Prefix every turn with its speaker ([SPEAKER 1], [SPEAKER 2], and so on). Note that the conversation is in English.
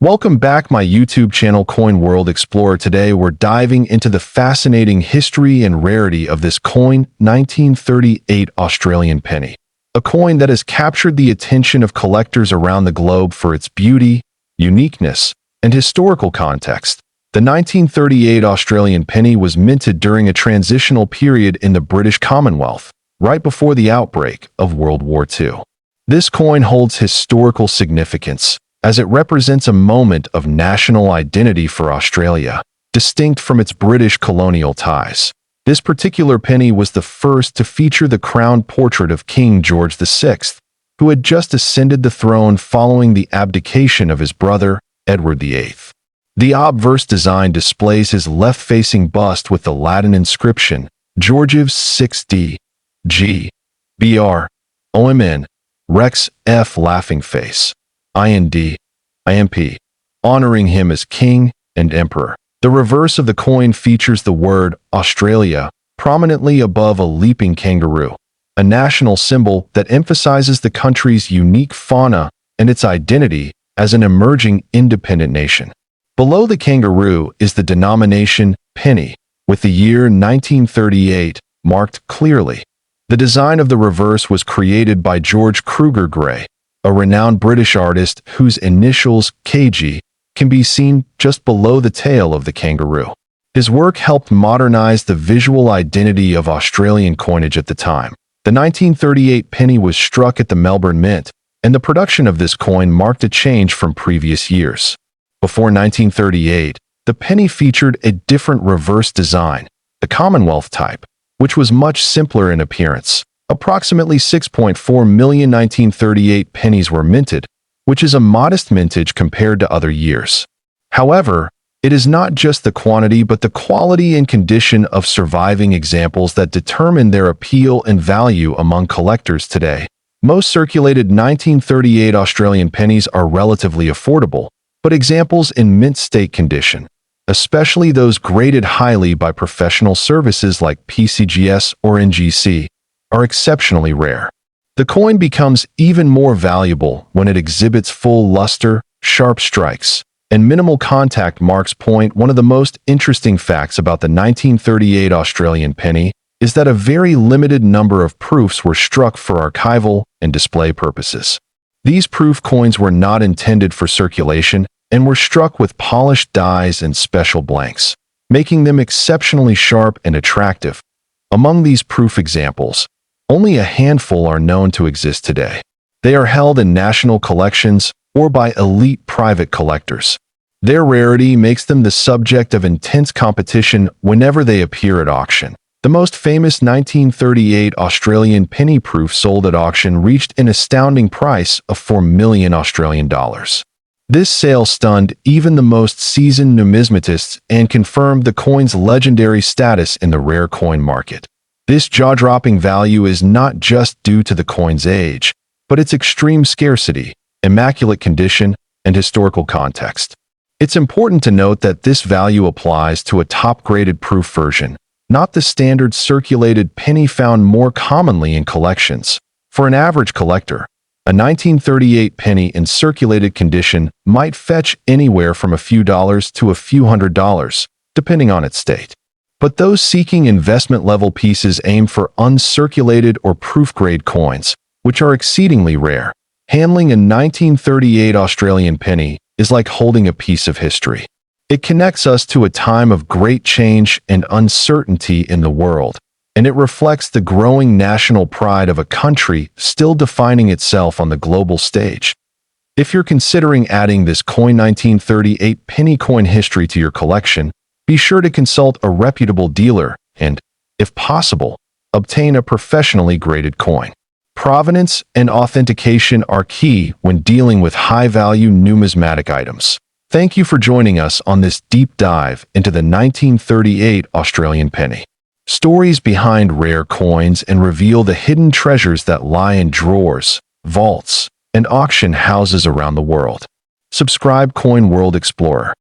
[SPEAKER 1] Welcome back my YouTube channel Coin World Explorer. Today we're diving into the fascinating history and rarity of this coin, 1938 Australian penny. A coin that has captured the attention of collectors around the globe for its beauty, uniqueness, and historical context. The 1938 Australian penny was minted during a transitional period in the British Commonwealth, right before the outbreak of World War II. This coin holds historical significance, as it represents a moment of national identity for Australia, distinct from its British colonial ties. This particular penny was the first to feature the crowned portrait of King George VI, who had just ascended the throne following the abdication of his brother, Edward VIII. The Obverse design displays his left-facing bust with the Latin inscription, Georgius 6d. G. Br. OMN. Rex F. Laughing Face. IND. IMP. Honoring him as king and emperor. The reverse of the coin features the word Australia prominently above a leaping kangaroo, a national symbol that emphasizes the country's unique fauna and its identity as an emerging independent nation. Below the kangaroo is the denomination penny, with the year 1938 marked clearly. The design of the reverse was created by George Kruger Gray, a renowned British artist whose initials KG can be seen just below the tail of the kangaroo. His work helped modernize the visual identity of Australian coinage at the time. The 1938 penny was struck at the Melbourne Mint, and the production of this coin marked a change from previous years. Before 1938, the penny featured a different reverse design, the Commonwealth type, which was much simpler in appearance. Approximately 6.4 million 1938 pennies were minted, which is a modest mintage compared to other years. However, it is not just the quantity but the quality and condition of surviving examples that determine their appeal and value among collectors today. Most circulated 1938 Australian pennies are relatively affordable, but examples in mint state condition, especially those graded highly by professional services like PCGS or NGC, are exceptionally rare. The coin becomes even more valuable when it exhibits full luster, sharp strikes, and minimal contact marks. One of the most interesting facts about the 1938 Australian penny is that a very limited number of proofs were struck for archival and display purposes. These proof coins were not intended for circulation and were struck with polished dies and special blanks, making them exceptionally sharp and attractive. Among these proof examples, only a handful are known to exist today. They are held in national collections or by elite private collectors. Their rarity makes them the subject of intense competition whenever they appear at auction. The most famous 1938 Australian penny proof sold at auction reached an astounding price of $4 million Australian dollars. This sale stunned even the most seasoned numismatists and confirmed the coin's legendary status in the rare coin market. This jaw-dropping value is not just due to the coin's age, but its extreme scarcity, immaculate condition, and historical context. It's important to note that this value applies to a top-graded proof version, not the standard circulated penny found more commonly in collections. For an average collector, a 1938 penny in circulated condition might fetch anywhere from a few dollars to a few $100s, depending on its state. But those seeking investment-level pieces aim for uncirculated or proof-grade coins, which are exceedingly rare. Handling a 1938 Australian penny is like holding a piece of history. It connects us to a time of great change and uncertainty in the world, and it reflects the growing national pride of a country still defining itself on the global stage. If you're considering adding this coin 1938 penny coin history to your collection, be sure to consult a reputable dealer and, if possible, obtain a professionally graded coin. Provenance and authentication are key when dealing with high-value numismatic items. Thank you for joining us on this deep dive into the 1938 Australian penny. Stories behind rare coins and reveal the hidden treasures that lie in drawers, vaults, and auction houses around the world. Subscribe Coin World Explorer